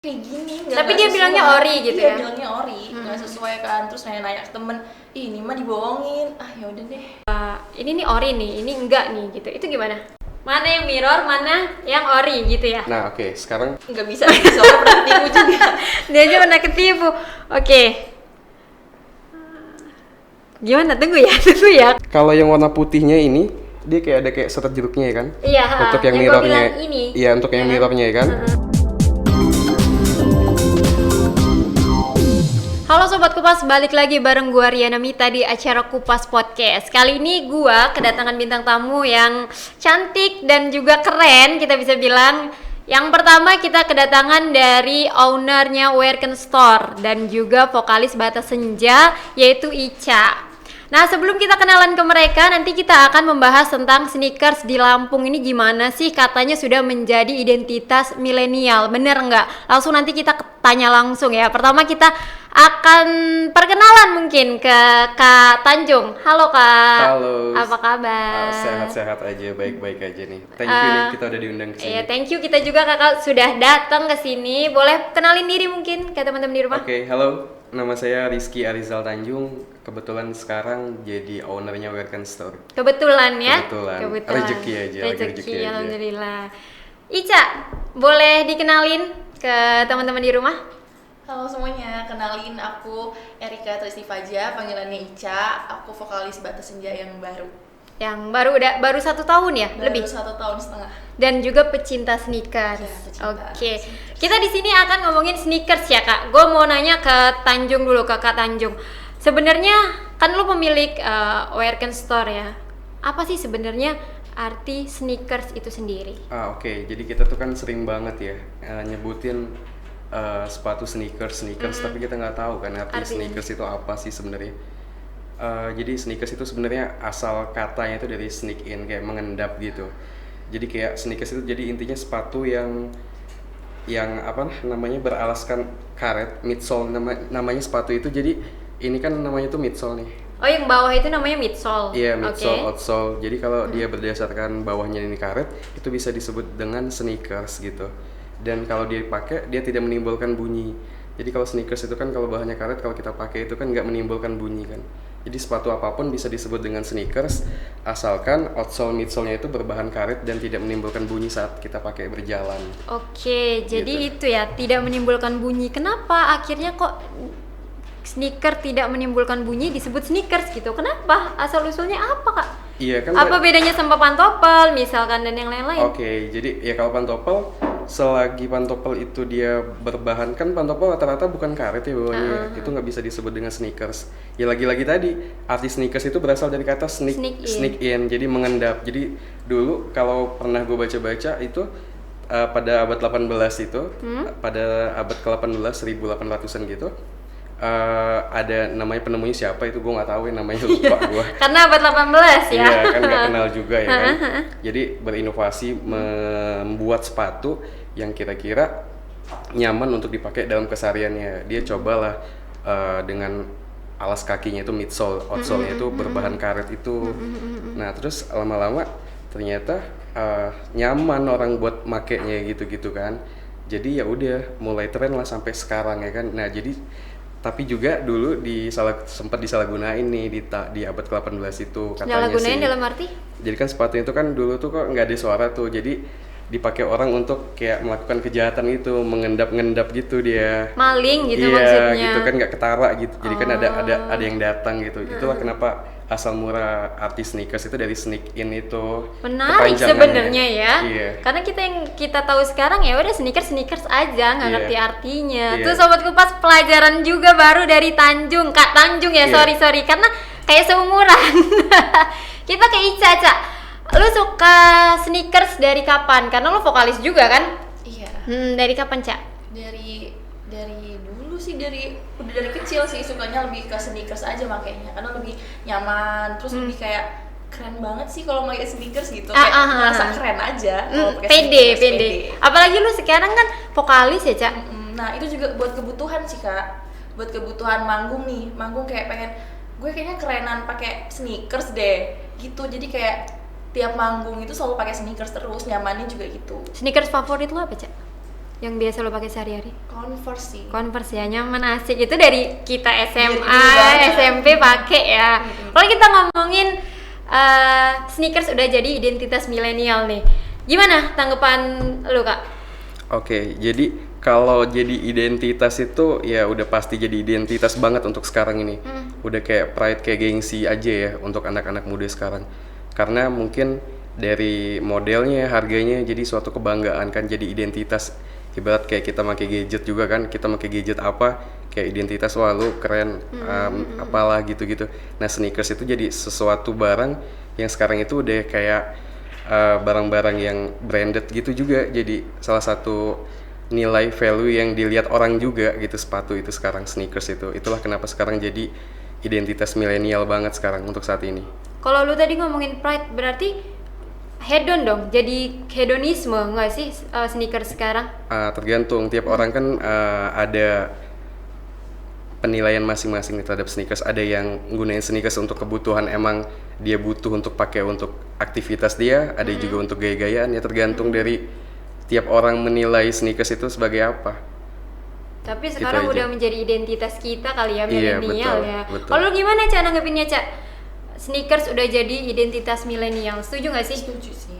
kayak gini. Tapi dia bilangnya ori gitu ya? Iya, bilangnya ori, nggak sesuai kan. Terus nanya-nanya ke temen, ini mah dibohongin. Ya udah deh. Ini nih ori nih, ini enggak nih gitu. Itu gimana? Mana yang mirror, mana yang ori gitu ya? Nah oke, sekarang Nggak bisa, soalnya pernah ketipu juga. Dia aja pernah ketipu. Oke. Gimana? Tunggu ya. kalau yang warna putihnya ini dia kayak ada kayak serat jeruknya ya kan? Iya. Untuk yang gua mirrornya, bilang ini. iya untuk yang mirrornya ya kan? Halo Sobat Kupas, balik lagi bareng gua Riana Mita di acara Kupas Podcast. Kali ini gua kedatangan bintang tamu yang cantik dan juga keren, kita bisa bilang. Yang pertama kita kedatangan dari ownernya Werken Store dan juga vokalis Bata Senja, yaitu Ica. Nah, sebelum kita kenalan ke mereka, nanti kita akan membahas tentang sneakers di Lampung ini gimana sih, katanya sudah menjadi identitas milenial, bener nggak? Langsung nanti kita tanya langsung ya. Pertama kita akan perkenalan mungkin ke Kak Tanjung. Halo Kak. Halo. Apa kabar? Sehat-sehat aja, baik-baik aja nih. Thank you nih kita udah diundang ke sini. Iya, thank you, kita juga Kakak sudah datang ke sini. Boleh kenalin diri mungkin ke teman-teman di rumah? Oke, halo. Nama saya Rizky Arizal Tanjung. Kebetulan sekarang jadi ownernya Werken Store. Kebetulan ya? Kebetulan. Rezeki aja, lagi rezeki aja. Alhamdulillah. Ica, boleh dikenalin ke teman-teman di rumah? Halo semuanya, kenalin aku Erika Tristi Faja, panggilannya Ica. Aku vokalis Bata Senja yang baru. Yang baru 1 tahun ya? Lebih? Baru 1 tahun setengah. Dan juga pecinta sneakers. Ya, pecinta Oke. sneakers. Kita di sini akan ngomongin sneakers ya, Kak. Gue mau nanya ke Tanjung dulu, ke Kak Tanjung. Sebenarnya kan lu pemilik Werken Store ya. Apa sih sebenarnya arti sneakers itu sendiri? Oke. Jadi kita tuh kan sering banget ya nyebutin sepatu sneakers, tapi kita nggak tahu kan arti Artinya. sneakers itu apa sih sebenarnya. Jadi sneakers itu sebenarnya asal katanya itu dari sneak in, kayak mengendap gitu. Jadi kayak sneakers itu jadi intinya sepatu yang apa namanya beralaskan karet, midsole namanya sepatu itu. Jadi ini kan namanya tuh midsole nih. Oh, yang bawah itu namanya midsole. Iya, midsole, Oke. outsole. Jadi kalau dia berdasarkan bawahnya ini karet, itu bisa disebut dengan sneakers gitu. Dan kalau dia pakai, dia tidak menimbulkan bunyi. Jadi kalau sneakers itu kan kalau bahannya karet, kalau kita pakai itu kan nggak menimbulkan bunyi kan. Jadi sepatu apapun bisa disebut dengan sneakers, asalkan outsole, midsole-nya itu berbahan karet dan tidak menimbulkan bunyi saat kita pakai berjalan. Oke, jadi Gitu. itu ya, tidak menimbulkan bunyi. Kenapa akhirnya kok sneaker tidak menimbulkan bunyi disebut sneakers gitu? Kenapa? Asal usulnya apa, Kak? Iya kan. Apa bedanya sama pantopel misalkan dan yang lain-lain? Oke, jadi ya kalau pantopel, selagi pantopel itu dia berbahan, kan pantopel rata-rata bukan karet ya bawahnya, itu nggak bisa disebut dengan sneakers. Ya lagi-lagi tadi, arti sneakers itu berasal dari kata sneak in, jadi mengendap. Jadi dulu kalau pernah gue baca-baca itu pada abad 18 itu, pada abad ke-18, 1800-an gitu, ada namanya penemunya siapa itu gue nggak tahu ya, namanya lupa gue. Karena abad 18 ya. Iya kan nggak kenal juga ya kan. Jadi berinovasi membuat sepatu yang kira-kira nyaman untuk dipakai dalam kesehariannya. Dia cobalah dengan alas kakinya itu midsole, outsole-nya itu berbahan karet itu. Nah terus lama-lama ternyata nyaman orang buat makainya gitu-gitu kan. Jadi ya udah mulai tren lah sampai sekarang ya kan. Nah jadi tapi juga dulu sempat disalahgunain nih di abad ke-18 itu katanya sih. Disalahgunain dalam arti? Jadi kan sepatu itu kan dulu tuh kok nggak ada suara tuh, jadi dipakai orang untuk kayak melakukan kejahatan itu, mengendap-ngendap gitu dia. Maling gitu iya, maksudnya. gitu kan nggak ketara gitu. Jadi kan ada yang datang gitu. Itulah kenapa asal murah arti sneakers itu dari sneak in itu. Menarik kepanjangannya. sebenarnya ya. Iya. Karena yang kita tahu sekarang ya udah sneakers aja, nggak Iya. ngerti artinya. Iya. Tuh Sobat Kupas, pelajaran juga baru dari Tanjung, Kak Tanjung ya. Iya. Sorry karena kayak seumuran. Kita ke Ica, Ca. Lu suka sneakers dari kapan? Karena lu vokalis juga kan? Iya. Dari kapan, Ca? Dari dulu sih, udah dari kecil sih sukanya lebih ke sneakers aja makanya, karena lebih nyaman, terus lebih kayak keren banget sih kalau pakai sneakers gitu, kayak ngerasa keren aja kalau pakai sneakers. Pede. Apalagi lu sekarang kan vokalis ya, Ca? Nah itu juga buat kebutuhan sih Kak, buat kebutuhan manggung kayak pengen gue kayaknya kerenan pakai sneakers deh gitu, jadi kayak tiap manggung itu selalu pakai sneakers terus, nyamannya juga gitu. Sneakers favorit lu apa, Ca? yang biasa lo pakai sehari-hari? Converse sih. Converse ya, nyaman, asik. Itu dari kita SMA, Iya, SMP pakai ya. Kalau kita ngomongin sneakers udah jadi identitas milenial nih, gimana tanggapan lu Kak? Oke, jadi kalau jadi identitas itu ya udah pasti jadi identitas banget untuk sekarang ini. Udah kayak pride, kayak gengsi aja ya untuk anak-anak muda sekarang. Karena mungkin dari modelnya, harganya jadi suatu kebanggaan kan, jadi identitas. Ibarat kayak kita pakai gadget juga kan, kita pakai gadget apa kayak identitas, wah lu keren, apalah gitu-gitu. Nah sneakers itu jadi sesuatu barang yang sekarang itu udah kayak barang-barang yang branded gitu juga, jadi salah satu nilai value yang dilihat orang juga gitu sepatu itu sekarang, sneakers itu. Itulah kenapa sekarang jadi identitas milenial banget sekarang untuk saat ini. Kalau lu tadi ngomongin pride, berarti hedon dong, jadi hedonisme nggak sih sneakers sekarang? Tergantung, tiap orang kan ada penilaian masing-masing terhadap sneakers. Ada yang gunain sneakers untuk kebutuhan, emang dia butuh untuk pakai untuk aktivitas dia, ada juga untuk gaya-gayaan, ya tergantung dari tiap orang menilai sneakers itu sebagai apa. Tapi sekarang Gitu aja. udah menjadi identitas kita kali ya, Iya, milenial betul, ya. betul. Kalau lu gimana Cak nanggepinnya Cak? Sneakers udah jadi identitas milenial, setuju nggak sih? Setuju sih.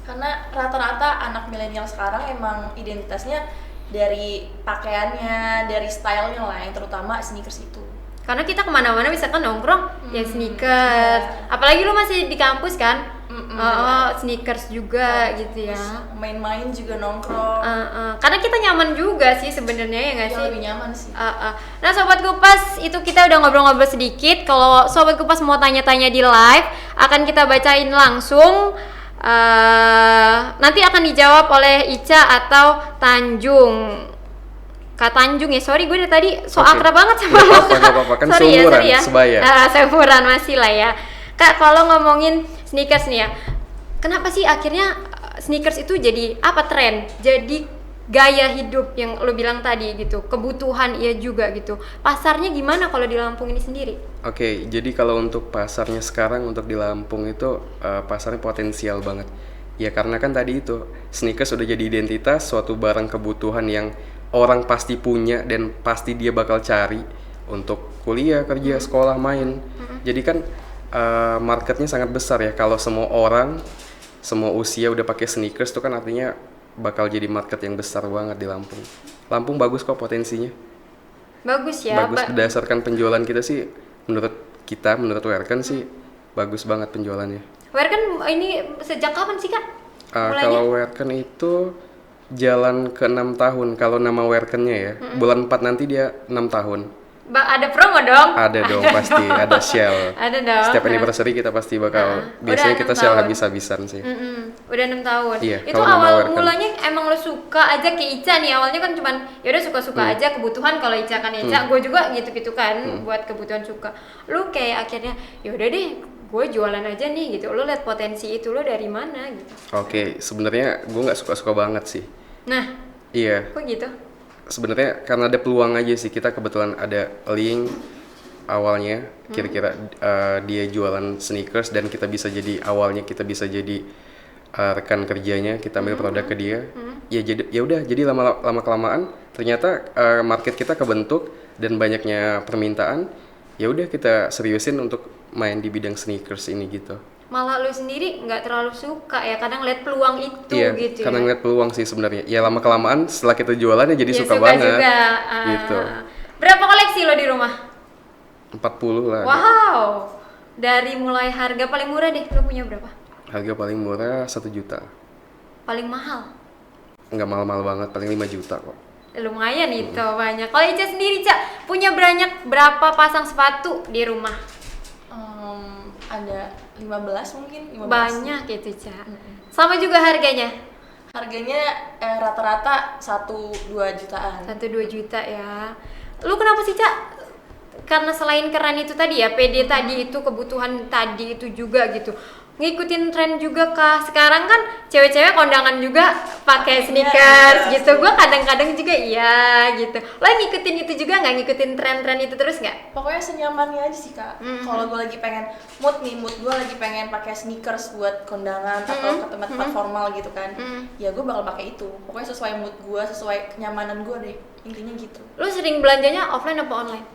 Karena rata-rata anak milenial sekarang emang identitasnya dari pakaiannya, dari stylenya lah, yang terutama sneakers itu. Karena kita kemana-mana misalkan nongkrong ya sneakers, apalagi lu masih di kampus kan, sneakers juga gitu ya. Terus main-main juga nongkrong. Karena kita nyaman juga sih sebenarnya ya nggak Yang sih? lebih nyaman sih. Nah Sobat Kupas, itu kita udah ngobrol-ngobrol sedikit. Kalau Sobat Kupas mau tanya-tanya di live, akan kita bacain langsung. Nanti akan dijawab oleh Ica atau Tanjung. Kak Tanjung ya, sorry gue dari tadi akrab banget sama lo. Nggak apa-apa, kan Sorry seumuran, ya. sebaya. Seumuran masih lah ya. Kak, kalau ngomongin sneakers nih ya, kenapa sih akhirnya sneakers itu jadi apa, tren? Jadi gaya hidup yang lo bilang tadi gitu, kebutuhan iya juga gitu. Pasarnya gimana kalau di Lampung ini sendiri? Oke, jadi kalau untuk pasarnya sekarang untuk di Lampung itu pasarnya potensial banget. Ya karena kan tadi itu sneakers sudah jadi identitas, suatu barang kebutuhan yang orang pasti punya dan pasti dia bakal cari untuk kuliah, kerja, sekolah, main. Jadi kan marketnya sangat besar ya. Kalau semua orang, semua usia udah pakai sneakers itu kan artinya bakal jadi market yang besar banget di Lampung. Lampung bagus kok potensinya. Bagus ya. Bagus berdasarkan penjualan kita sih, menurut Werken sih bagus banget penjualannya. Werken ini sejak kapan sih Kak? Kalau Werken itu jalan ke 6 tahun. Kalau nama Werkennya ya, bulan 4 nanti dia 6 tahun. Ada promo dong? Ada dong pasti, ada sale. Ada dong. Setiap anniversary kita pasti bakal, biasanya Udah kita 6 sale tahun. habis-habisan sih. Udah 6 tahun. Iya, Itu kalau nama awal Werken. mulanya emang lo suka aja kayak Ica nih. Awalnya kan cuman ya udah suka-suka aja, kebutuhan. Kalau Ica kan Ica, gue juga gitu-gitu kan, buat kebutuhan suka. Lu kayak akhirnya ya udah deh, gue jualan aja nih gitu. Lu lihat potensi itu lo dari mana gitu. Oke, sebenarnya gue nggak suka-suka banget sih. Nah, Iya, kok gitu? sebenarnya karena ada peluang aja sih. Kita kebetulan ada link awalnya, kira-kira dia jualan sneakers dan kita bisa jadi awalnya kita bisa jadi rekan kerjanya, kita ambil produk ke dia. Ya jadi ya udah, jadi lama kelamaan ternyata market kita kebentuk dan banyaknya permintaan. Ya udah kita seriusin untuk main di bidang sneakers ini gitu. Malah lu sendiri nggak terlalu suka ya, kadang lihat peluang itu Iya, gitu karena ya. ngeliat peluang sih sebenarnya. Ya lama kelamaan setelah kita jualan ya jadi Ya, suka banget. juga. Gitu. Berapa koleksi lo di rumah? 40 lah. Wow. Dari mulai harga paling murah deh, lo punya berapa? Harga paling murah 1 juta. Paling mahal? Nggak mahal-mahal banget, paling 5 juta kok. Lumayan itu banyak. Kalau Ica sendiri, Cak, punya berapa pasang sepatu di rumah? Ada 15 mungkin, 15. Banyak itu, Cak. Sama juga harganya? Harganya rata-rata 1-2 jutaan. 1-2 juta ya. Lu kenapa sih, Cak? Karena selain keren itu tadi ya, PD tadi itu, kebutuhan tadi itu juga gitu. ngikutin tren juga kah? Sekarang kan cewek-cewek kondangan juga pakai sneakers gitu. Gue kadang-kadang juga iya gitu. Lo ngikutin itu juga nggak, ngikutin tren-tren itu terus nggak? Pokoknya senyamannya aja sih kak. Kalau gue lagi pengen mood gue lagi pengen pakai sneakers buat kondangan atau ke tempat-tempat formal gitu kan, ya gue bakal pakai itu. Pokoknya sesuai mood gue, sesuai kenyamanan gue deh, intinya gitu. Lo sering belanjanya offline apa online?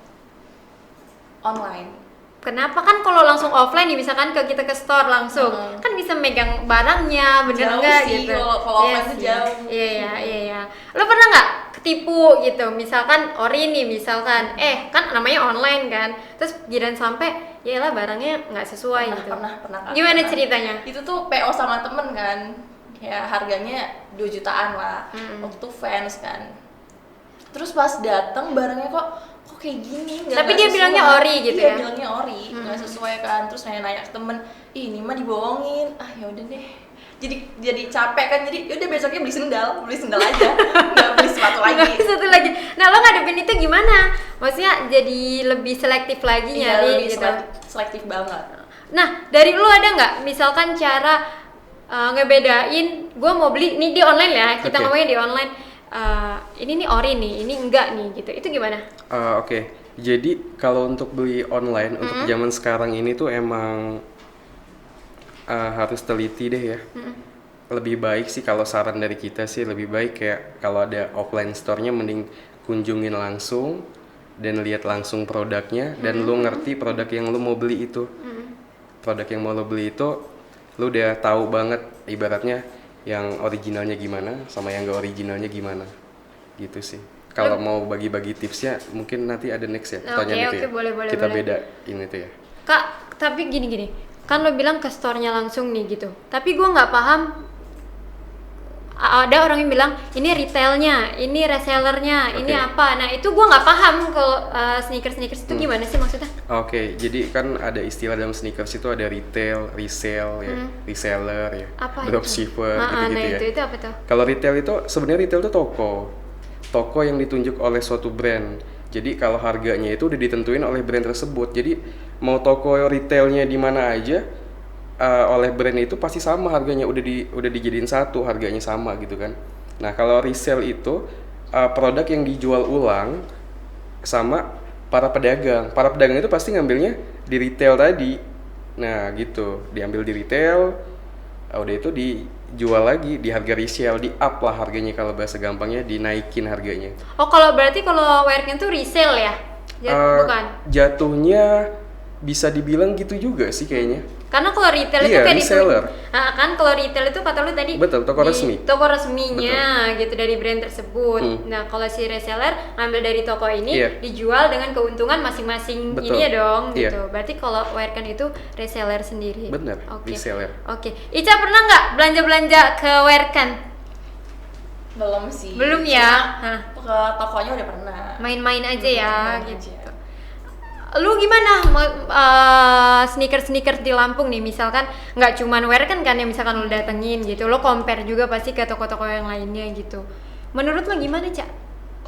Online. Kenapa? Kan kalau langsung offline nih, misalkan kita ke store langsung, kan bisa megang barangnya, bener Jauh nggak sih, gitu? kalau offline tuh jauh. Iya. Lo pernah nggak ketipu gitu? Misalkan ori nih, misalkan, kan namanya online kan, terus giliran sampai, yalah barangnya nggak sesuai gitu. Pernah Kak. Gimana Pernah. ceritanya? Itu tuh PO sama temen kan, ya harganya 2 jutaan lah, waktu itu fans kan. Terus pas datang barangnya kok kayak gini, Tapi nggak dia sesuai. bilangnya ori gitu Iya, ya? bilangnya ori, nggak sesuai kan. Terus nanya ke temen, ini mah dibohongin. Ya udah deh. Jadi capek kan, jadi yaudah besoknya beli sendal aja, nggak beli sepatu lagi. Satu lagi. Nah, lo ngadepin itu gimana? Maksudnya jadi lebih selektif lagi Iya, nyari lebih gitu. selektif banget. Nah, dari lu ada nggak misalkan cara ngebedain gue mau beli nih di online ya, kita Oke. ngomongnya di online, ini nih ori nih, ini enggak nih gitu, itu gimana? Oke. Jadi kalau untuk beli online untuk zaman sekarang ini tuh emang harus teliti deh ya. Lebih baik sih kalau saran dari kita sih lebih baik kayak kalau ada offline store-nya mending kunjungin langsung dan lihat langsung produknya dan lu ngerti produk yang lu mau beli itu. Produk yang mau lu beli itu lu udah tahu banget ibaratnya yang originalnya gimana sama yang gak originalnya gimana. Gitu sih. Kalau mau bagi-bagi tipsnya mungkin nanti ada next ya pertanyaan itu ya. Boleh, Kita boleh. beda ini tuh ya. Kak, tapi gini, kan lo bilang ke store-nya langsung nih gitu, tapi gue nggak paham. Ada orang yang bilang ini retailnya, ini resellernya, ini Oke. apa. Nah itu gue nggak paham kalau sneakers itu gimana sih maksudnya? Oke, jadi kan ada istilah dalam sneakers itu ada retail, resell ya, reseller ya, Apa dropshipper itu? gitu-gitu Nah ya. itu apa tuh? Kalau retail itu sebenarnya retail itu toko yang ditunjuk oleh suatu brand. Jadi kalau harganya itu udah ditentuin oleh brand tersebut. Jadi mau toko retailnya di mana aja oleh brand itu pasti sama harganya, udah dijadiin satu, harganya sama gitu kan. Nah kalau resell itu produk yang dijual ulang sama para pedagang itu pasti ngambilnya di retail tadi. Nah gitu, diambil di retail, udah itu dijual lagi di harga resell, di up lah harganya, kalau bahasa gampangnya dinaikin harganya. Oh kalau berarti kalau wearnya tuh resale ya? Bukan? Jatuhnya bisa dibilang gitu juga sih kayaknya. Karena kalau retail itu Iya, kayak reseller. kan kalau retail itu kata lu tadi Betul, toko resmi. Toko resminya gitu dari brand tersebut. Nah, kalau si reseller ngambil dari toko ini Iya. dijual dengan keuntungan masing-masing Betul. ini ya dong Iya. gitu. Berarti kalau Wearkan itu reseller sendiri. Bener, Oke. reseller. Oke. Ica pernah nggak belanja-belanja ke Wearkan? Belum sih. Belum ya? Cuma Hah. ke tokonya udah pernah. Main-main aja ya Main gitu. aja. Lu gimana sneakers di Lampung nih, misalkan nggak cuman Wearkan kan yang misalkan lu datengin gitu, lo compare juga pasti ke toko-toko yang lainnya gitu. Menurut lo gimana, Cak?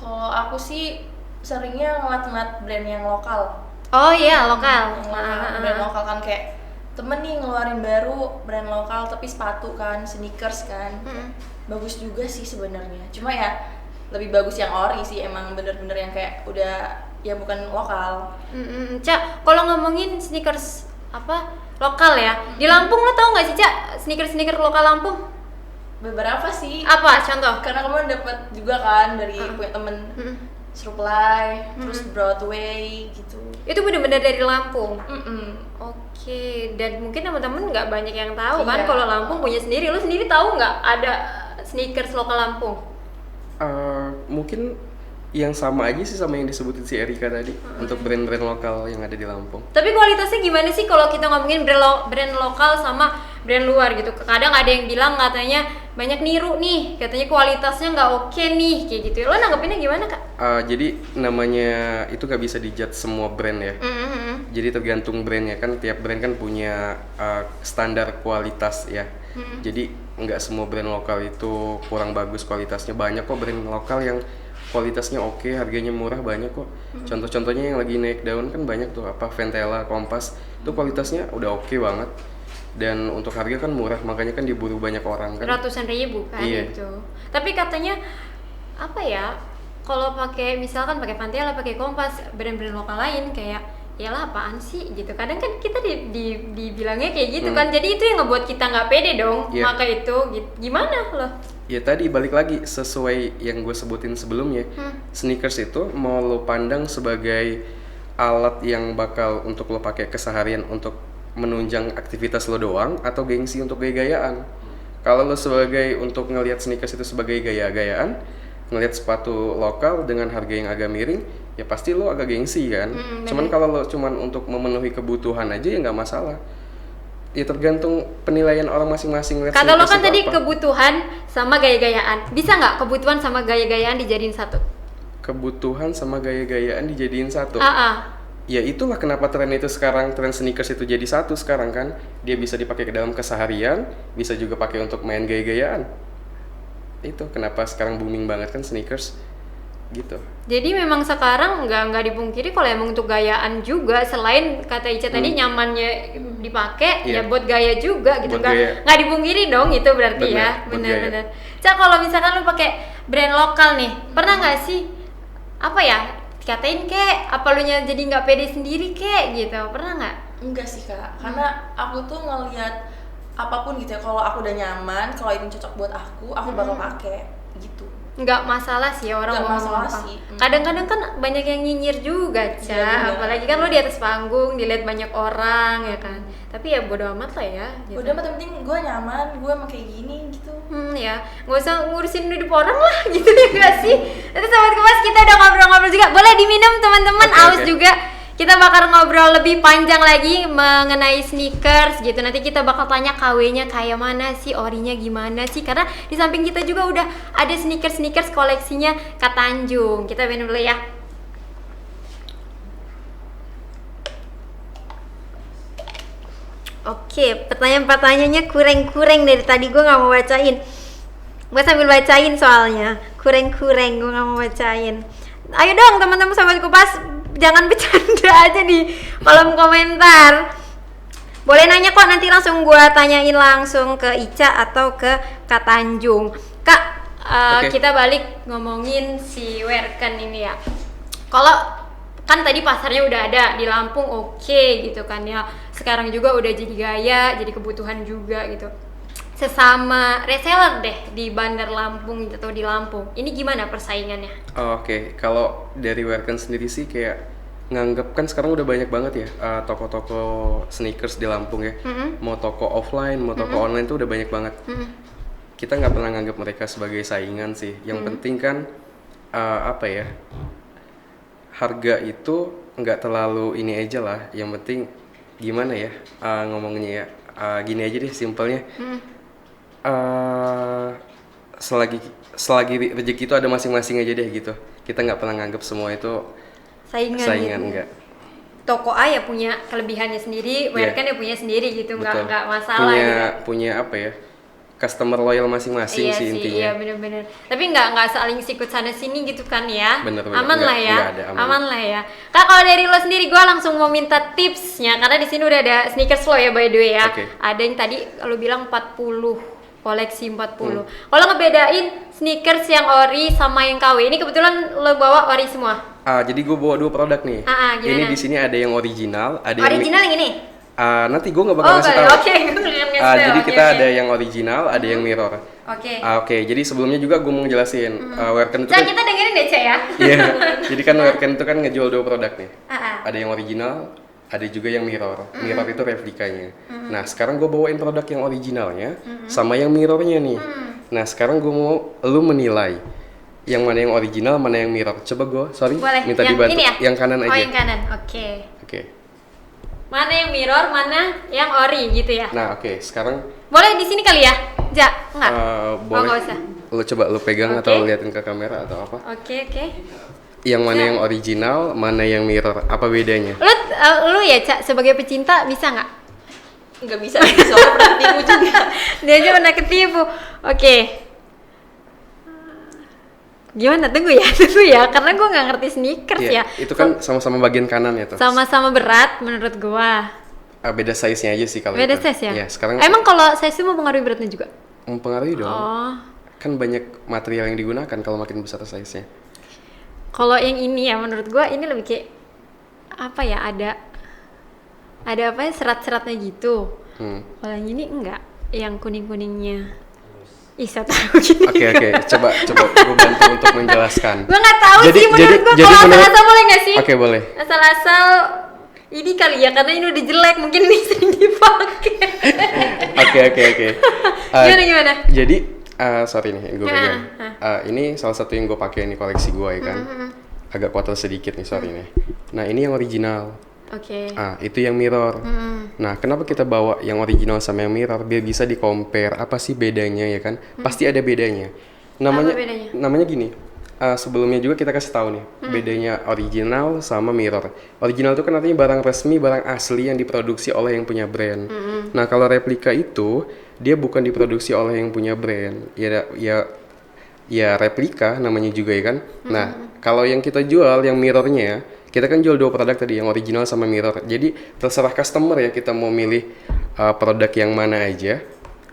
Kalau aku sih seringnya ngeliat-ngeliat brand yang lokal. Oh iya, lokal. Yang lokal, brand lokal kan kayak temen nih ngeluarin baru brand lokal tapi sepatu kan, sneakers kan. Bagus juga sih sebenarnya. Cuma ya lebih bagus yang ori sih, emang bener-bener yang kayak udah ya bukan lokal. Cak, kalau ngomongin sneakers apa lokal ya, di Lampung lo tau nggak sih, Cak, sneakers lokal Lampung? Beberapa sih. Apa contoh? Karena kemarin dapat juga kan dari punya temen Surplai, terus Broadway gitu. Itu bener-bener dari Lampung. Mm-mm. Oke, dan mungkin teman-teman nggak banyak yang tahu kan Iya. kalau Lampung punya sendiri. Lo sendiri tahu nggak ada sneakers lokal Lampung? Mungkin yang sama aja sih sama yang disebutin si Erika tadi untuk brand-brand lokal yang ada di Lampung. Tapi kualitasnya gimana sih kalau kita ngomongin brand lokal sama brand luar gitu? Kadang ada yang bilang katanya banyak niru nih, katanya kualitasnya nggak oke nih, kayak gitu. Lo nanggepinnya gimana, Kak? Jadi namanya itu nggak bisa dijudge semua brand ya. Jadi tergantung brandnya kan, tiap brand kan punya standar kualitas ya. Jadi nggak semua brand lokal itu kurang bagus kualitasnya. Banyak kok brand lokal yang kualitasnya oke, harganya murah, banyak kok. Contoh-contohnya yang lagi naik daun kan banyak tuh, apa Ventela, Kompas, itu kualitasnya udah oke banget. dan untuk harga kan murah, makanya kan diburu banyak orang kan. Ratusan ribu kan itu. Tapi katanya apa ya? Kalau pakai misalkan pakai Pantela, pakai Kompas, brand-brand lokal lain kayak yalah apaan sih gitu. Kadang kan kita dibilangnya kayak gitu kan. Jadi itu yang ngebuat kita nggak pede dong. Maka itu gimana loh? Ya tadi balik lagi sesuai yang gue sebutin sebelumnya. Sneakers itu mau lo pandang sebagai alat yang bakal untuk lo pakai keseharian untuk menunjang aktivitas lo doang atau gengsi untuk gaya-gayaan. Kalau lo sebagai untuk ngelihat sneakers itu sebagai gaya-gayaan, ngelihat sepatu lokal dengan harga yang agak miring, ya pasti lo agak gengsi kan. Cuman kalau lo cuman untuk memenuhi kebutuhan aja ya nggak masalah. Ya tergantung penilaian orang masing-masing. Kata lo kan tadi kebutuhan sama gaya-gayaan. Bisa nggak kebutuhan sama gaya-gayaan dijadiin satu? Kebutuhan sama gaya-gayaan dijadiin satu? Ya itulah kenapa tren itu sekarang, tren sneakers itu jadi satu sekarang kan. Dia bisa dipakai ke dalam keseharian, bisa juga pakai untuk main gaya-gayaan. Itu kenapa sekarang booming banget kan sneakers gitu. Jadi memang sekarang nggak dipungkiri kalau emang untuk gayaan juga, selain kata Ica tadi nyamannya dipakai, ya buat gaya juga gitu. Nggak dipungkiri dong itu berarti benar-benar. Cak, kalau misalkan lu pakai brand lokal nih, pernah nggak sih apa ya dikatain kek, apa lu nya jadi nggak pede sendiri kek gitu, pernah nggak? Enggak sih kak, karena aku tuh ngelihat apapun gitu ya, kalau aku udah nyaman, kalau ini cocok buat aku bakal pakai gitu. Nggak masalah sih orang nggak mau masalah apa. Sih. Kadang-kadang kan banyak yang nyinyir juga, Ca. Apalagi kan lo di atas panggung dilihat banyak orang ya kan. Tapi ya bodo amat lah ya. Gitu. Bodo amat, yang penting gue nyaman, gue emang kayak gini gitu. Ya, nggak usah ngurusin hidup orang lah gitu ya nggak sih. Nanti Sobat Kupas kita udah ngobrol-ngobrol juga. Boleh diminum teman-teman, aus juga. Kita bakal ngobrol lebih panjang lagi mengenai sneakers gitu. Nanti kita bakal tanya KW-nya kayak mana sih, orinya gimana sih. Karena di samping kita juga udah ada sneakers koleksinya Kak Tanjung. Kita minum dulu ya. Oke, pertanyaan-pertanyaannya kurang-kurang dari tadi, gue gak mau bacain. Gue sambil bacain soalnya. Kurang-kurang, gue gak mau bacain. Ayo dong teman-teman Sobat Kupas, jangan bercanda aja di kolom komentar. Boleh nanya kok, nanti langsung gue tanyain langsung ke Ica atau ke Kak Tanjung. Kak, kita balik ngomongin si Werken ini ya. Kalau kan tadi pasarnya udah ada di Lampung, oke gitu kan ya. Sekarang juga udah jadi gaya, jadi kebutuhan juga gitu. Sesama reseller deh di Bandar Lampung atau di Lampung, ini gimana persaingannya? Oke, kalau dari Werken sendiri sih kayak nganggep kan sekarang udah banyak banget ya toko-toko sneakers di Lampung ya. Mau toko offline, mau toko online tuh udah banyak banget. Kita nggak pernah nganggep mereka sebagai saingan sih. Yang penting kan apa ya, harga itu nggak terlalu ini aja lah. Yang penting gimana ya ngomongnya ya, gini aja deh simpelnya. Selagi rezeki itu ada masing-masing aja deh gitu. Kita nggak pernah nganggep semua itu saingan gitu. Enggak. Toko A ya punya kelebihannya sendiri, Werken ya punya sendiri gitu, nggak masalah punya apa ya, customer loyal masing-masing sih intinya. Iya bener-bener. Tapi nggak saling sikut sana sini gitu kan ya. Bener. Aman lah ya. Aman lah ya. Kak, kalau dari lo sendiri, gue langsung mau minta tipsnya karena di sini udah ada sneakers lo ya by the way ya. Ada yang tadi lo bilang 40 koleksi 40. Kalau ngebedain sneakers yang ori sama yang KW, ini kebetulan lo bawa ori semua. Jadi gue bawa 2 produk nih. Ini di sini ada yang original, ada original yang ini. Nanti gue nggak bakal ngasih tahu. Jadi kita ada yang original, ada yang mirror. Oke, jadi sebelumnya juga gue mau ngejelasin Werken itu. Kita dengerin deh, Cak ya. Iya. Jadi kan Werken itu kan ngejual 2 produk nih. Ada yang original, ada juga yang mirror. Mirror itu replikanya. Nah, sekarang gue bawain produk yang originalnya sama yang mirrornya nih. Nah, sekarang gue mau lu menilai yang mana yang original, mana yang mirror. Coba gue, minta dibantu. Ini ya? Yang kanan aja. Yang kanan, oke. Mana yang mirror, mana yang ori gitu ya? Nah, sekarang boleh di sini kali ya? Enggak? Boleh. Nggak usah. Lu coba lu pegang atau liatin ke kamera atau apa? Oke. Yang mana yang original, mana yang mirror, apa bedanya? Lu ya, Cak, sebagai pecinta bisa nggak? Nggak bisa, soalnya pernah ketipu juga. Dia aja pernah ketipu. Oke. Gimana? Tunggu ya, karena gue nggak ngerti sneakers ya. Itu kan sama-sama bagian kanan ya tuh. Sama-sama berat menurut gue. Beda size-nya aja sih kalau Beda itu. size ya? Ya, sekarang Emang kalau size itu mempengaruhi beratnya juga? mempengaruhi dong. Oh. Kan banyak material yang digunakan kalau makin besar size-nya. Kalau yang ini ya menurut gua ini lebih kayak apa ya, ada apa ya, serat-seratnya gitu. Kalau yang ini enggak, yang kuning-kuningnya. Isa tahu gini. Oke, coba gue bantu untuk menjelaskan. Gua nggak tahu sih menurut gua. Kalau asal-asal boleh nggak sih? Oke, boleh. Asal-asal ini kali ya, karena ini udah jelek, mungkin ini sering dipakai. Oke. Gimana? Jadi sorry nih gue pegang. Ini salah satu yang gue pakai, ini koleksi gue ya kan. Agak kotor sedikit nih, sorry nih. Nah, ini yang original. Oke. Itu yang mirror. Nah, kenapa kita bawa yang original sama yang mirror? Biar bisa di-compare apa sih bedanya ya kan? Pasti ada bedanya. Apa bedanya? Namanya gini. Sebelumnya juga kita kasih tahu nih bedanya original sama mirror. Original itu kan artinya barang resmi, barang asli yang diproduksi oleh yang punya brand. Nah, kalau replika itu dia bukan diproduksi oleh yang punya brand. Ya replika namanya juga ya kan. Nah, kalau yang kita jual yang mirrornya, kita kan jual 2 produk tadi, yang original sama mirror. Jadi terserah customer ya kita mau milih produk yang mana aja.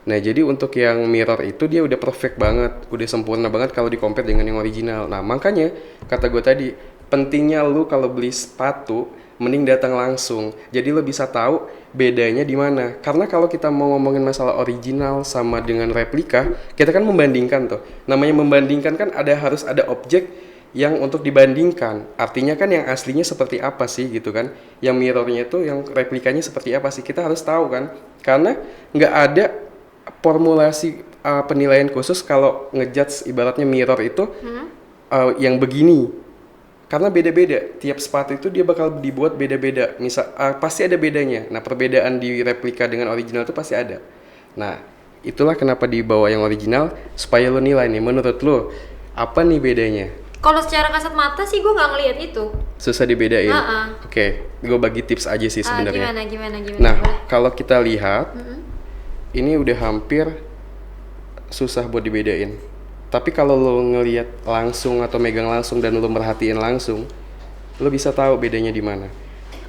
Nah, jadi untuk yang mirror itu dia udah perfect banget, udah sempurna banget kalau di-compare dengan yang original. Nah, makanya kata gue tadi, pentingnya lu kalau beli sepatu mending datang langsung. Jadi lu bisa tahu bedanya di mana. Karena kalau kita mau ngomongin masalah original sama dengan replika, kita kan membandingkan tuh. Namanya membandingkan kan harus ada objek yang untuk dibandingkan. Artinya kan yang aslinya seperti apa sih gitu kan. Yang mirrornya itu yang replikanya seperti apa sih, kita harus tahu kan. Karena nggak ada formulasi penilaian khusus kalau ngejudge ibaratnya mirror itu yang begini, karena beda-beda tiap sepatu itu dia bakal dibuat beda-beda. Misal pasti ada bedanya. Nah, perbedaan di replika dengan original itu pasti ada. Nah, itulah kenapa dibawa yang original supaya lo nilai nih, menurut lo apa nih bedanya. Kalau secara kasat mata sih gue nggak ngelihat itu. Susah dibedain. Oke, gue bagi tips aja sih sebenarnya. Gimana? Nah, kalau kita lihat ini udah hampir susah buat dibedain. Tapi kalau lo ngelihat langsung atau megang langsung dan lo merhatiin langsung, lo bisa tahu bedanya di mana.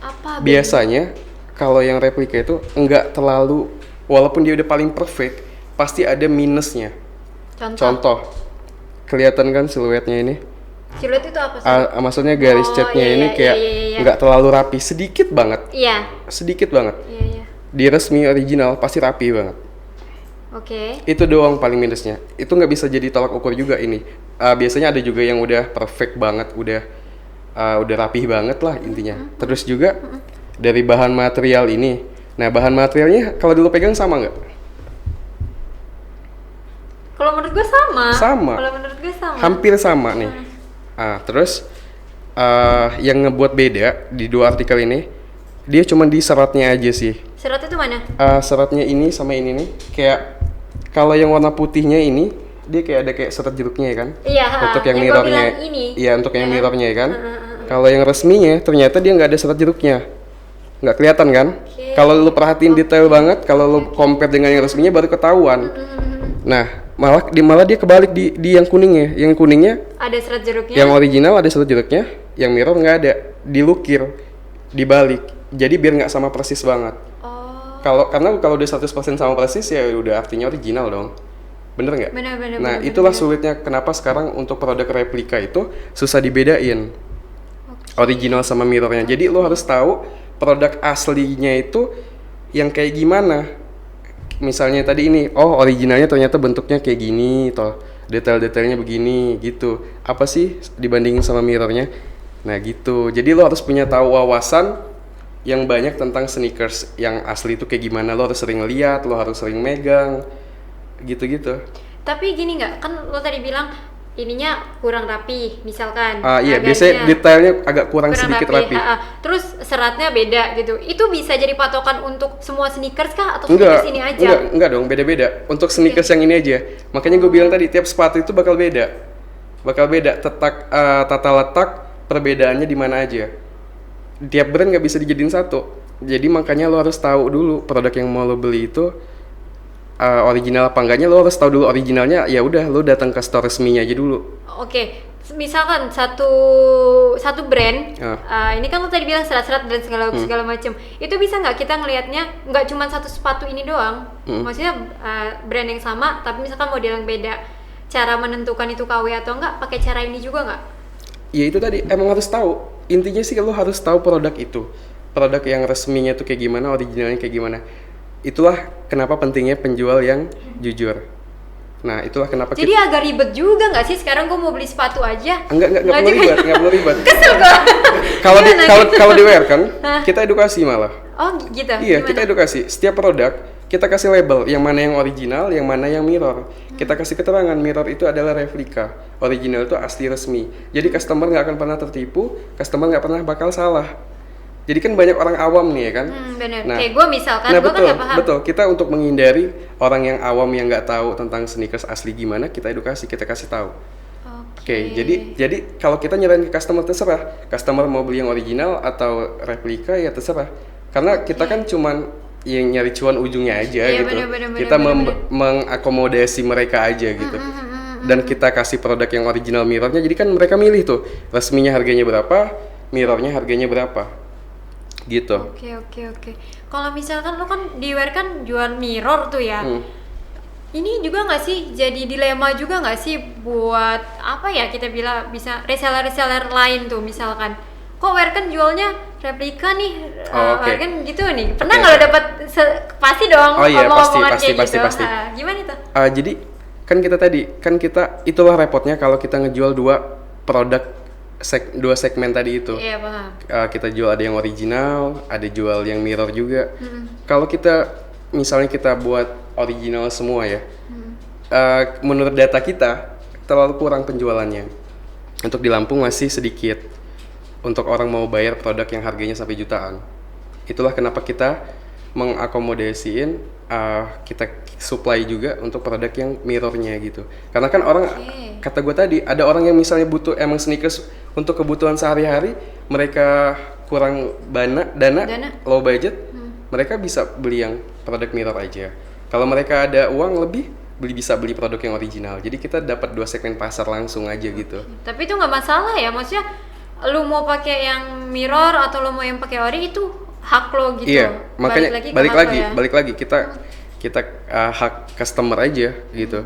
Apa? Biasanya kalau yang replika itu enggak terlalu, walaupun dia udah paling perfect, pasti ada minusnya. Contoh, kelihatan kan siluetnya ini? Siluet itu apa sih? Maksudnya garis catnya ini kayak enggak terlalu rapi, sedikit banget. Iya. Sedikit banget. Iya. Di resmi original pasti rapi banget. Oke. Itu doang paling minusnya. Itu nggak bisa jadi tolak ukur juga ini. Biasanya ada juga yang udah perfect banget, udah rapih banget lah intinya. Terus juga dari bahan material ini. Nah, bahan materialnya kalau dulu pegang sama nggak? Kalau menurut gue sama. Kalau menurut gue sama. Hampir sama nih. Terus yang ngebuat beda di 2 artikel ini, dia cuma di seratnya aja sih. Serat itu mana? Seratnya ini sama ini nih, kayak kalau yang warna putihnya ini dia kayak ada kayak serat jeruknya ya kan? Iya. Untuk yang mirrornya. Iya, untuk yang mirrornya ya kan? Kalau yang resminya ternyata dia nggak ada serat jeruknya, nggak kelihatan kan? Kalau lu perhatiin detail banget, kalau lu compare dengan yang resminya baru ketahuan. Nah, malah dia kebalik di yang kuningnya. Yang kuningnya ada serat jeruknya. Yang original ada serat jeruknya, yang mirror nggak ada, dilukir, dibalik. Jadi biar nggak sama persis banget. Karena kalau udah 100% sama persis ya udah artinya original dong. Bener nggak? Bener. Nah, itulah sulitnya kenapa sekarang untuk produk replika itu susah dibedain. Original sama mirrornya. Jadi lo harus tahu produk aslinya itu yang kayak gimana. Misalnya tadi ini, originalnya ternyata bentuknya kayak gini, toh detail-detailnya begini gitu. Apa sih dibandingin sama mirrornya? Nah gitu. Jadi lo harus punya tahu wawasan yang banyak tentang sneakers yang asli itu kayak gimana. Lo harus sering lihat, lo harus sering megang, gitu-gitu. Tapi gini nggak, kan lo tadi bilang ininya kurang rapi, misalkan. Iya, biasanya detailnya agak kurang sedikit rapi. Terus seratnya beda gitu. Itu bisa jadi patokan untuk semua sneakers kah atau sneakers ini aja? Enggak dong, beda-beda. Untuk sneakers yang ini aja. Makanya gue bilang tadi tiap sepatu itu bakal beda. Tata letak perbedaannya di mana aja. Tiap brand nggak bisa dijadiin satu. Jadi makanya lo harus tahu dulu produk yang mau lo beli itu original apa enggaknya. Lo harus tahu dulu originalnya. Ya udah, lo datang ke store resminya aja dulu. Oke, misalkan satu brand, ini kan lo tadi bilang serat-serat dan segala macam, itu bisa nggak kita ngelihatnya nggak cuma satu sepatu ini doang, maksudnya brand yang sama tapi misalkan model yang beda, cara menentukan itu KW atau enggak pakai cara ini juga nggak? Ya itu tadi emang harus tahu, intinya sih lo harus tahu produk itu, produk yang resminya tuh kayak gimana, originalnya kayak gimana. Itulah kenapa pentingnya penjual yang jujur. Nah, itulah kenapa jadi agak ribet juga nggak sih sekarang gue mau beli sepatu aja? Enggak perlu ribet. Kesel gue. Kalau di wear kan, kita edukasi malah. Oh gitu. Iya, gimana? kita edukasi. Setiap produk kita kasih label, yang mana yang original, yang mana yang mirror. Kita kasih keterangan mirror itu adalah replika, original itu asli resmi. Jadi customer nggak akan pernah tertipu, customer nggak pernah bakal salah. Jadi kan banyak orang awam nih ya kan. Bener. Nah, kayak gue misalkan, gue kan nggak paham. Betul. Kita untuk menghindari orang yang awam yang nggak tahu tentang sneakers asli gimana, kita edukasi, kita kasih tahu. Oke, jadi kalau kita nyerahin ke customer terserah. Customer mau beli yang original atau replika ya terserah. Karena kita kan cuman yang nyari cuan ujungnya aja gitu. Kita mengakomodasi mereka aja gitu. Dan kita kasih produk yang original mirrornya. Jadi kan mereka milih tuh resminya harganya berapa, mirrornya harganya berapa. Gitu. Oke. Kalau misalkan lo kan di wear kan jual mirror tuh ya. Ini juga nggak sih jadi dilema juga nggak sih buat apa ya kita bilang bisa reseller lain tuh misalkan. Kok wear kan jualnya replika nih, kan gitu nih. Pernah nggak lo dapat pasti dong omongan kayak gitu. Nah, gimana itu? Jadi kan kita itulah repotnya kalau kita ngejual dua segmen tadi itu. Iya paham. Kita jual ada yang original, ada jual yang mirror juga. Kalau kita misalnya kita buat original semua ya, menurut data kita terlalu kurang penjualannya. Untuk di Lampung masih sedikit. Untuk orang mau bayar produk yang harganya sampai jutaan. Itulah kenapa kita mengakomodasiin kita supply juga untuk produk yang mirrornya gitu. Karena kan orang kata gue tadi ada orang yang misalnya butuh emang sneakers untuk kebutuhan sehari-hari, mereka kurang dana. Low budget, mereka bisa beli yang produk mirror aja. Kalau mereka ada uang lebih, bisa beli produk yang original. Jadi kita dapat dua segmen pasar langsung aja gitu. Tapi itu nggak masalah ya, maksudnya lu mau pakai yang mirror atau lu mau yang pakai ori itu hak lo gitu. Iya, makanya balik lagi kita hak customer aja gitu.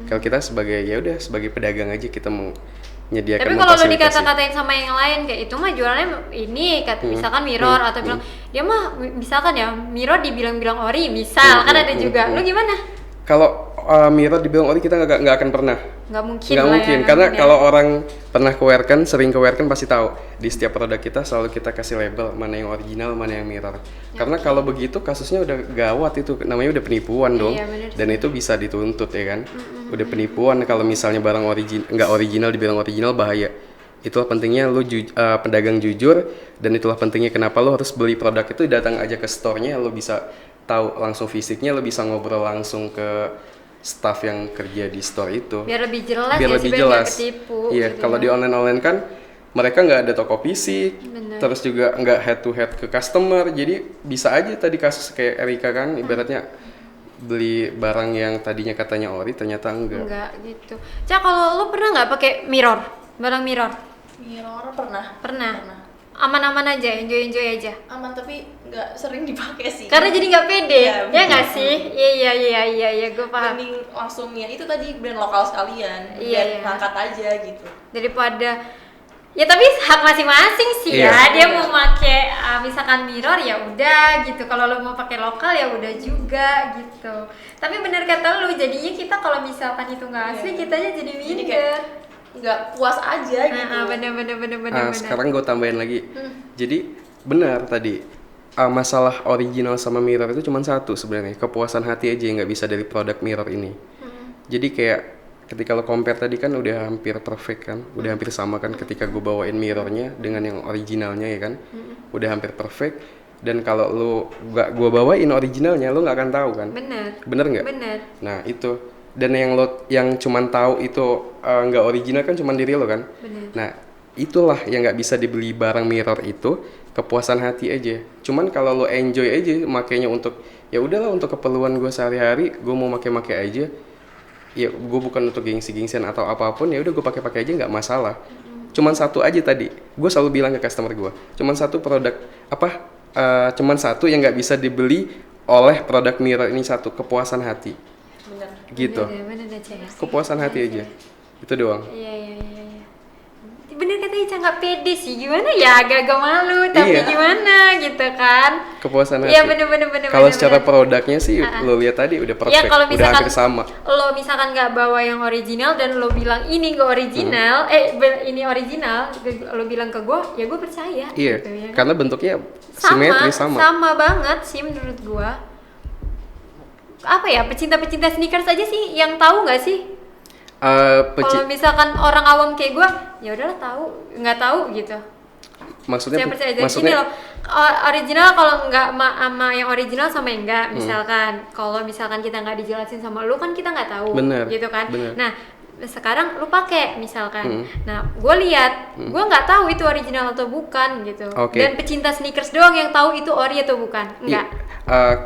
Kalau kita sebagai pedagang aja kita menyediakan. Tapi kalau lo dikata-katain sama yang lain kayak itu mah jualannya ini misalkan mirror atau bilang dia mah misalkan ya mirror dibilang-bilang ori misal kan ada juga. Lo gimana? Kalau mirror dibilang ori kita nggak akan pernah. Nggak mungkin karena kalau orang pernah kewearkan, sering kewearkan pasti tahu di setiap produk kita selalu kita kasih label mana yang original, mana yang mirror. Karena kalau begitu kasusnya udah gawat, itu namanya udah penipuan dong. Dan itu bisa dituntut ya kan. Udah penipuan kalau misalnya barang nggak original dibilang original, bahaya. Itulah pentingnya lu pedagang jujur, dan itulah pentingnya kenapa lu harus beli produk itu datang aja ke store-nya, lu bisa tahu langsung fisiknya, lu bisa ngobrol langsung ke staff yang kerja di store itu. Biar lebih jelas Biar ketipu. Iya, gitu. Kalau di online kan mereka nggak ada toko fisik, terus juga nggak head to head ke customer, jadi bisa aja tadi kasus kayak Erika kan, ibaratnya beli barang yang tadinya katanya ori ternyata enggak gitu. Cak, kalau lu pernah nggak pakai barang mirror? Mirror pernah. Aman-aman aja, enjoy aja. Aman tapi nggak sering dipakai sih. Karena jadi nggak pede, ya nggak sih? Iya, gue paham. Mending langsung ya itu tadi brand lokal sekalian, biar ngangkat aja gitu. Daripada ya tapi hak masing-masing sih ya. Dia mau pakai misalkan mirror ya udah gitu. Kalau lo mau pakai lokal ya udah juga gitu. Tapi benar kata lo, jadinya kita kalau misalkan itu nggak asli, kitanya jadi minder. Nggak puas aja gitu. Bener. Sekarang gue tambahin lagi. Jadi benar tadi masalah original sama mirror itu cuma satu sebenarnya, kepuasan hati aja yang nggak bisa dari produk mirror ini. Jadi kayak ketika lo compare tadi kan udah hampir perfect kan, udah hampir sama kan ketika gue bawain mirrornya dengan yang originalnya ya kan, udah hampir perfect. Dan kalau lo nggak gue bawain originalnya, lo nggak akan tahu kan. Bener nggak? Bener. Nah itu. Dan yang cuman tahu itu nggak original kan cuman diri lo kan. Nah itulah yang nggak bisa dibeli barang mirror itu, kepuasan hati aja. Cuman kalau lo enjoy aja makainya untuk ya udahlah untuk keperluan gue sehari-hari, gue mau make aja, ya gue bukan untuk gengsi-gengsian atau apapun, ya udah gue pakai aja nggak masalah. Cuman satu aja tadi, gue selalu bilang ke customer gue, cuman satu produk cuman satu yang nggak bisa dibeli oleh produk mirror ini, satu, kepuasan hati. Bener. Gitu. Bener deh, Ca. Kepuasan hati aja. Itu doang. Iya. Bener kata Ica, nggak pede sih, gimana ya, agak-agak malu tapi Iya. gimana gitu kan. Kepuasan hati. Iya bener. Kalau secara produknya sih lo lihat tadi udah perfect, Ya kalau udah misalkan hampir sama. lo misalkan nggak bawa yang original dan lo bilang ini nggak original, ini original, lo bilang ke gue, ya gue percaya. Iya, gitu, ya kan? karena bentuknya simetris sama. Sama banget sih menurut gue. Apa ya, pecinta sneakers aja sih yang tahu nggak sih? Kalau misalkan orang awam kayak gue, ya udahlah tahu, nggak tahu gitu. Maksudnya Saya percaya. Jadi maksudnya gini loh, original kalau nggak sama yang original sama yang enggak, misalkan kalau misalkan kita nggak dijelasin sama lu kan kita nggak tahu, Bener, gitu kan. bener. Nah sekarang lu pakai misalkan, nah gue lihat, gue nggak tahu itu original atau bukan gitu. Oke. Dan pecinta sneakers doang yang tahu itu ori atau bukan, enggak.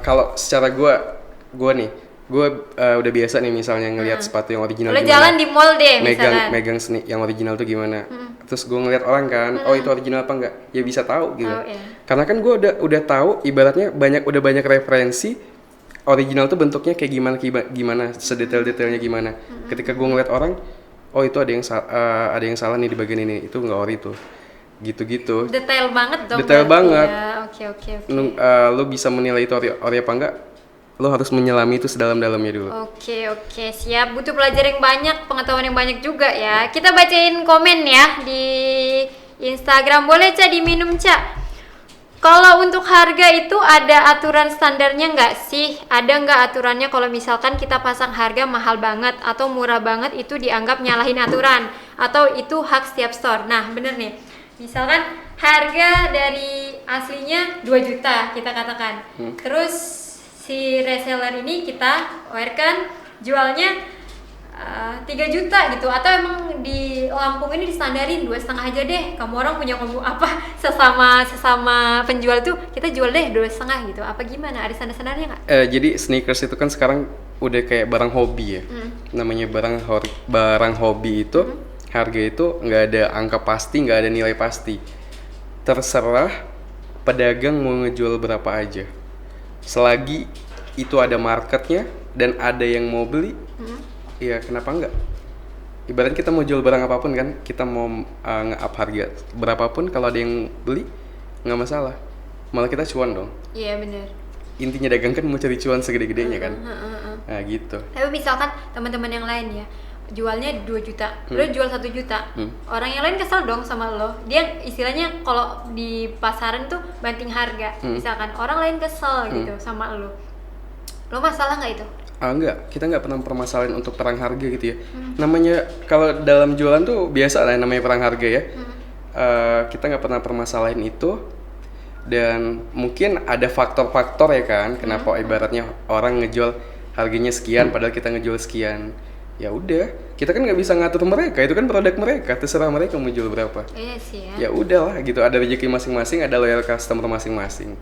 Kalau secara gue nih, gue udah biasa nih misalnya ngelihat sepatu yang original Lo gimana, jalan di mall deh misalkan. megang yang original tuh gimana, terus gue ngeliat orang kan, oh itu original apa enggak, ya bisa tahu gitu. Oh, iya. Karena kan gue udah tahu, ibaratnya udah banyak referensi original tuh bentuknya kayak gimana sedetail-detailnya gimana. Ketika gue ngeliat orang, oh itu ada yang salah nih di bagian ini, itu nggak ori tuh, gitu. Detail banget dong. Detail berarti banget. Ya. Oke. Lo bisa menilai itu ori apa enggak, lo harus menyelami itu sedalam-dalamnya dulu. Oke, siap. Butuh belajar yang banyak, pengetahuan yang banyak juga ya. Kita bacain komen ya di Instagram. Boleh, Ca, diminum, Ca. Kalau untuk harga itu ada aturan standarnya nggak sih? Ada nggak aturannya kalau misalkan kita pasang harga mahal banget atau murah banget itu dianggap nyalahin aturan? Atau itu hak setiap store? Nah, bener nih. Misalkan harga dari aslinya 2 juta kita katakan. Terus si reseller ini kita kan jualnya 3 juta gitu, atau emang di Lampung ini distandarin 2,5 aja deh, kamu orang punya sesama penjual tuh kita jual deh 2,5 gitu, apa gimana, ada standar-standarnya nggak? Jadi sneakers itu kan sekarang udah kayak barang hobi ya. Namanya barang hobi itu harga itu nggak ada angka pasti, nggak ada nilai pasti, terserah pedagang mau ngejual berapa aja. Selagi itu ada marketnya dan ada yang mau beli, ya kenapa enggak? Ibarat kita mau jual barang apapun kan, kita mau nge-up harga berapapun, kalau ada yang beli nggak masalah, malah kita cuan dong. Iya benar. Intinya dagang kan mau cari cuan segede-gedenya kan. Nah gitu. Tapi misalkan teman-teman yang lain ya jualnya 2 juta, lo jual 1 juta, orang yang lain kesel dong sama lo. Dia istilahnya kalau di pasaran tuh banting harga. Misalkan orang lain kesel gitu sama lo masalah nggak itu? Enggak, kita nggak pernah permasalahin untuk perang harga gitu ya. Namanya kalau dalam jualan tuh biasa lah namanya perang harga ya. Kita nggak pernah permasalahin itu, dan mungkin ada faktor-faktor ya kan, kenapa ibaratnya orang ngejual harganya sekian padahal kita ngejual sekian. Ya udah, kita kan nggak bisa ngatur mereka, itu kan produk mereka, terserah mereka mau jual berapa. Iya sih ya. Ya udahlah gitu, ada rezeki masing-masing, ada loyal customer masing-masing.